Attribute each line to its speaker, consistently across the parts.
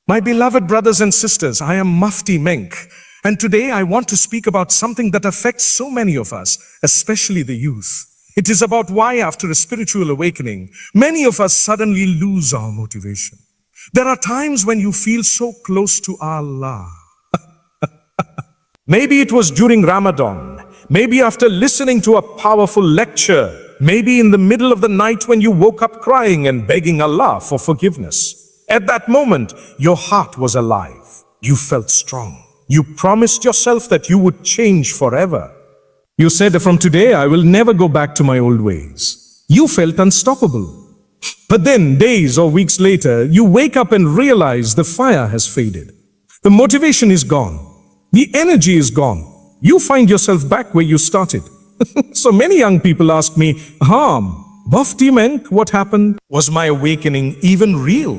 Speaker 1: My beloved brothers and sisters, I am Mufti Menk, and today I want to speak about something that affects so many of us, especially the youth. It is about why, after a spiritual awakening, many of us suddenly lose our motivation. There are times when you feel so close to Allah. Maybe it was during Ramadan, maybe after listening to a powerful lecture, maybe in the middle of the night when you woke up crying and begging Allah for forgiveness. At that moment, your heart was alive. You felt strong. You promised yourself that you would change forever. You said, from today, I will never go back to my old ways. You felt unstoppable. But then, days or weeks later, you wake up and realize the fire has faded. The motivation is gone. The energy is gone. You find yourself back where you started. So many young people ask me, Mufti Menk, what happened? Was my awakening even real?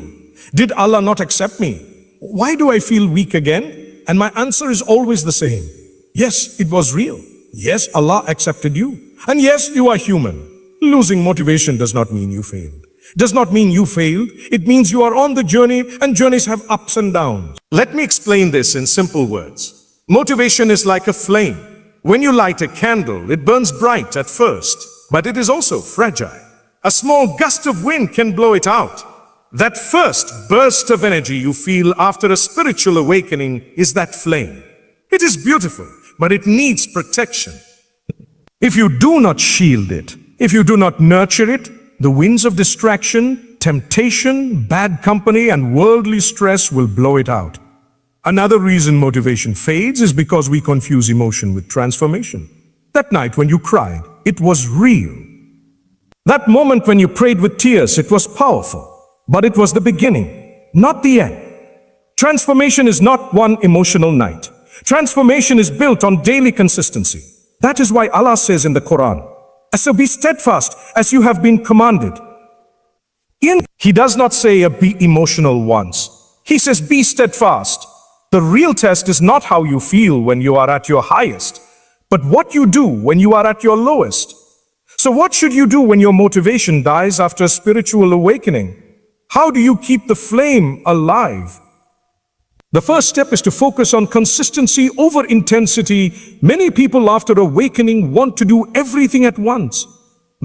Speaker 1: Did Allah not accept me? Why do I feel weak again? And my answer is always the same. Yes, it was real. Yes, Allah accepted you. And yes, you are human. Losing motivation does not mean you failed. Does not mean you failed. It means you are on the journey, and journeys have ups and downs. Let me explain this in simple words. Motivation is like a flame. When you light a candle, it burns bright at first, but it is also fragile. A small gust of wind can blow it out. That first burst of energy you feel after a spiritual awakening is that flame. It is beautiful, but it needs protection. If you do not shield it, if you do not nurture it, the winds of distraction, temptation, bad company, and worldly stress will blow it out. Another reason motivation fades is because we confuse emotion with transformation. That night when you cried, it was real. That moment when you prayed with tears, it was powerful. But it was the beginning, not the end. Transformation is not one emotional night. Transformation is built on daily consistency. That is why Allah says in the Quran, so be steadfast as you have been commanded. He does not say be emotional once. He says be steadfast. The real test is not how you feel when you are at your highest, but what you do when you are at your lowest. So what should you do when your motivation dies after a spiritual awakening? How do you keep the flame alive? The first step is to focus on consistency over intensity. Many people after awakening want to do everything at once.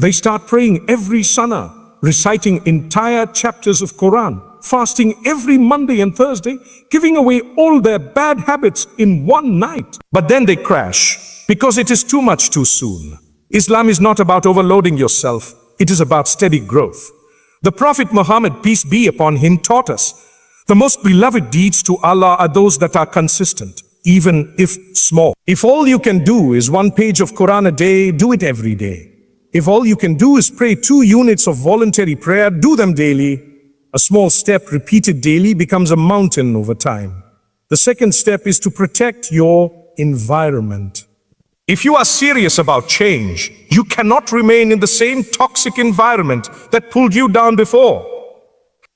Speaker 1: They start praying every Sana, reciting entire chapters of Quran, fasting every Monday and Thursday, giving away all their bad habits in one night. But then they crash because it is too much too soon. Islam is not about overloading yourself. It is about steady growth. The Prophet Muhammad, peace be upon him, taught us, the most beloved deeds to Allah are those that are consistent, even if small. If all you can do is one page of Quran a day, do it every day. If all you can do is pray 2 units of voluntary prayer, do them daily. A small step repeated daily becomes a mountain over time. The second step is to protect your environment. If you are serious about change, you cannot remain in the same toxic environment that pulled you down before.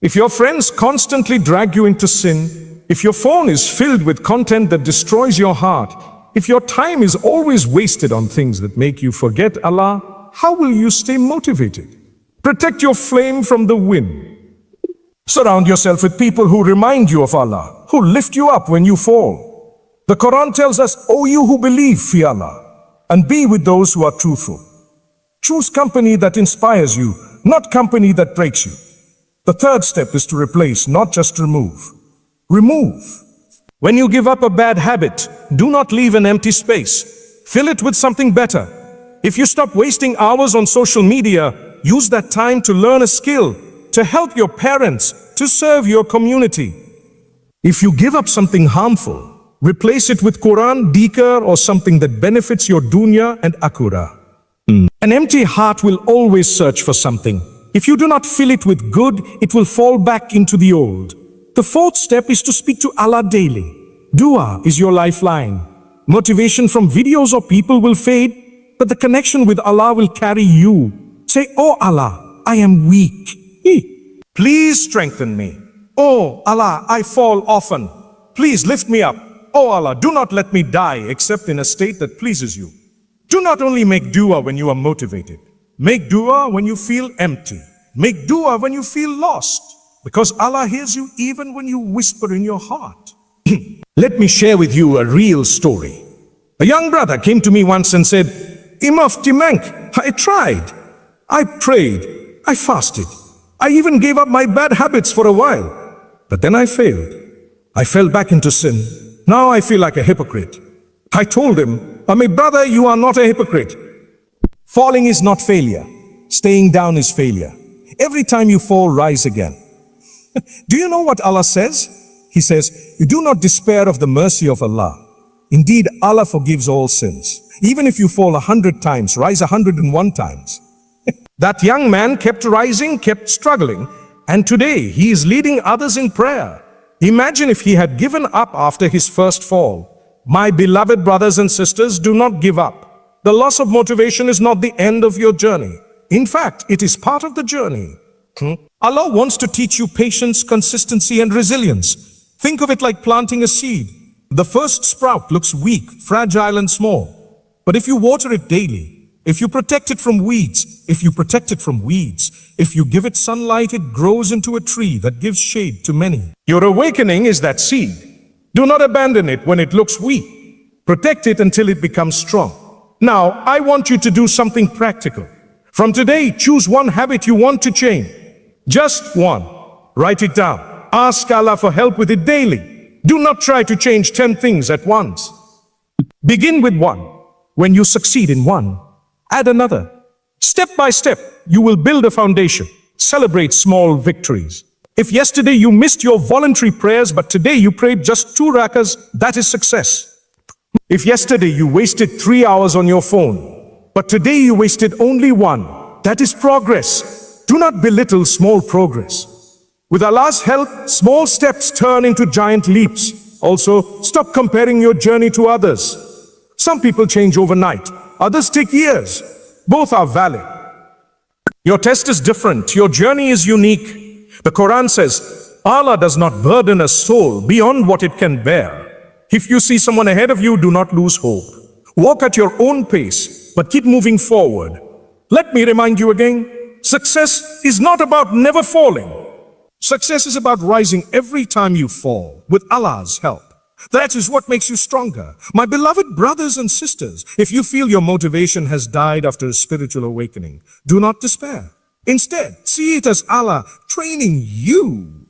Speaker 1: If your friends constantly drag you into sin, if your phone is filled with content that destroys your heart, if your time is always wasted on things that make you forget Allah, how will you stay motivated? Protect your flame from the wind. Surround yourself with people who remind you of Allah, who lift you up when you fall. The Quran tells us, O you who believe, fear Allah, and be with those who are truthful. Choose company that inspires you, not company that breaks you. The third step is to replace, not just remove. Remove. When you give up a bad habit, do not leave an empty space. Fill it with something better. If you stop wasting hours on social media, use that time to learn a skill, to help your parents, to serve your community. If you give up something harmful, replace it with Quran, dhikr, or something that benefits your dunya and akhirah. An empty heart will always search for something. If you do not fill it with good, it will fall back into the old. The fourth step is to speak to Allah daily. Dua is your lifeline. Motivation from videos or people will fade, but the connection with Allah will carry you. Say, Oh Allah, I am weak. Please strengthen me. Oh Allah, I fall often. Please lift me up. Oh Allah, do not let me die except in a state that pleases you. Do not only make dua when you are motivated. Make dua when you feel empty. Make dua when you feel lost. because Allah hears you even when you whisper in your heart. Let me share with you a real story. A young brother came to me once and said, Mufti Menk, I tried. I prayed. I fasted. I even gave up my bad habits for a while. But then I failed. I fell back into sin. Now I feel like a hypocrite. I told him, my brother, you are not a hypocrite. Falling is not failure. Staying down is failure. Every time you fall, rise again. Do you know what Allah says? He says, you do not despair of the mercy of Allah. Indeed, Allah forgives all sins. Even if you fall 100 times, rise 101 times. That young man kept rising, kept struggling, and today he is leading others in prayer. Imagine if he had given up after his first fall. My beloved brothers and sisters, do not give up. The loss of motivation is not the end of your journey. In fact, it is part of the journey. Allah wants to teach you patience, consistency, and resilience. Think of it like planting a seed. The first sprout looks weak, fragile, and small. But if you water it daily, if you protect it from weeds, if you give it sunlight, it grows into a tree that gives shade to many. Your awakening is that seed. Do not abandon it when it looks weak. Protect it until it becomes strong. Now, I want you to do something practical. From today, choose one habit you want to change. Just one. Write it down. Ask Allah for help with it daily. Do not try to change 10 things at once. Begin with one. When you succeed in one, add another. Step by step, you will build a foundation. Celebrate small victories. If yesterday you missed your voluntary prayers, but today you prayed just 2 rakas, that is success. If yesterday you wasted 3 hours on your phone, but today you wasted only 1, that is progress. Do not belittle small progress. With Allah's help, small steps turn into giant leaps. Also, stop comparing your journey to others. Some people change overnight, others take years. Both are valid. Your test is different, your journey is unique. The Quran says, Allah does not burden a soul beyond what it can bear. If you see someone ahead of you, do not lose hope. Walk at your own pace, but keep moving forward. Let me remind you again, success is not about never falling. Success is about rising every time you fall, with Allah's help. That is what makes you stronger. My beloved brothers and sisters, if you feel your motivation has died after a spiritual awakening, do not despair. Instead, see it as Allah training you.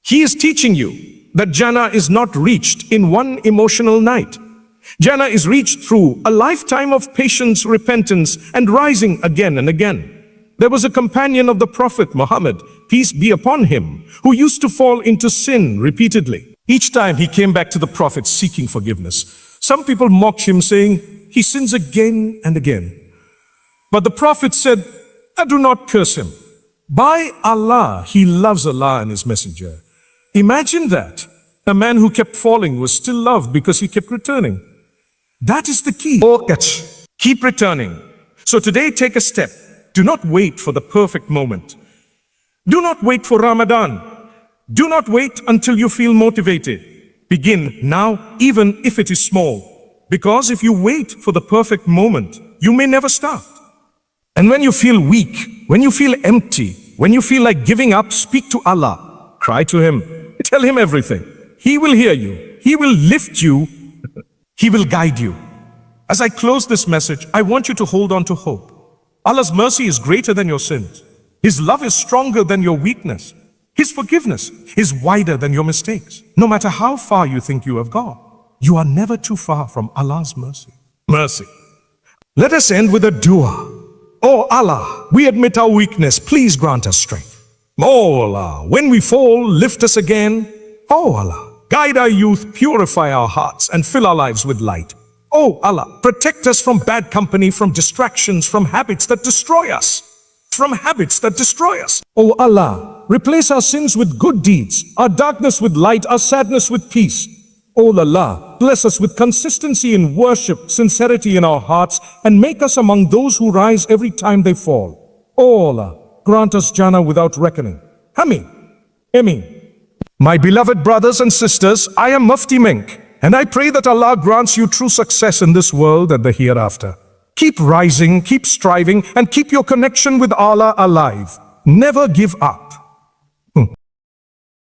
Speaker 1: He is teaching you that Jannah is not reached in one emotional night. Jannah is reached through a lifetime of patience, repentance, and rising again and again. There was a companion of the Prophet Muhammad, peace be upon him, who used to fall into sin repeatedly. Each time he came back to the Prophet seeking forgiveness. Some people mocked him, saying, he sins again and again. But the Prophet said, I do not curse him. By Allah, he loves Allah and his messenger. Imagine that. A man who kept falling was still loved because he kept returning. That is the key. Keep returning. So today, take a step. Do not wait for the perfect moment. Do not wait for Ramadan. Do not wait until you feel motivated. Begin now, even if it is small. Because if you wait for the perfect moment, you may never start. And when you feel weak, when you feel empty, when you feel like giving up, speak to Allah. Cry to Him. Tell Him everything. He will hear you. He will lift you. He will guide you. As I close this message, I want you to hold on to hope. Allah's mercy is greater than your sins. His love is stronger than your weakness. His forgiveness is wider than your mistakes. No matter how far you think you have gone, you are never too far from Allah's mercy. Mercy. Let us end with a dua. Oh Allah, we admit our weakness. Please grant us strength. Oh Allah, when we fall, lift us again. Oh Allah, guide our youth, purify our hearts, and fill our lives with light. Oh Allah, protect us from bad company, from distractions, from habits that destroy us. Oh Allah, replace our sins with good deeds, our darkness with light, our sadness with peace. Oh Allah, bless us with consistency in worship, sincerity in our hearts, and make us among those who rise every time they fall. Oh Allah, grant us Jannah without reckoning. Ameen. Ameen. My beloved brothers and sisters, I am Mufti Menk, and I pray that Allah grants you true success in this world and the hereafter. Keep rising, keep striving, and keep your connection with Allah alive. Never give up.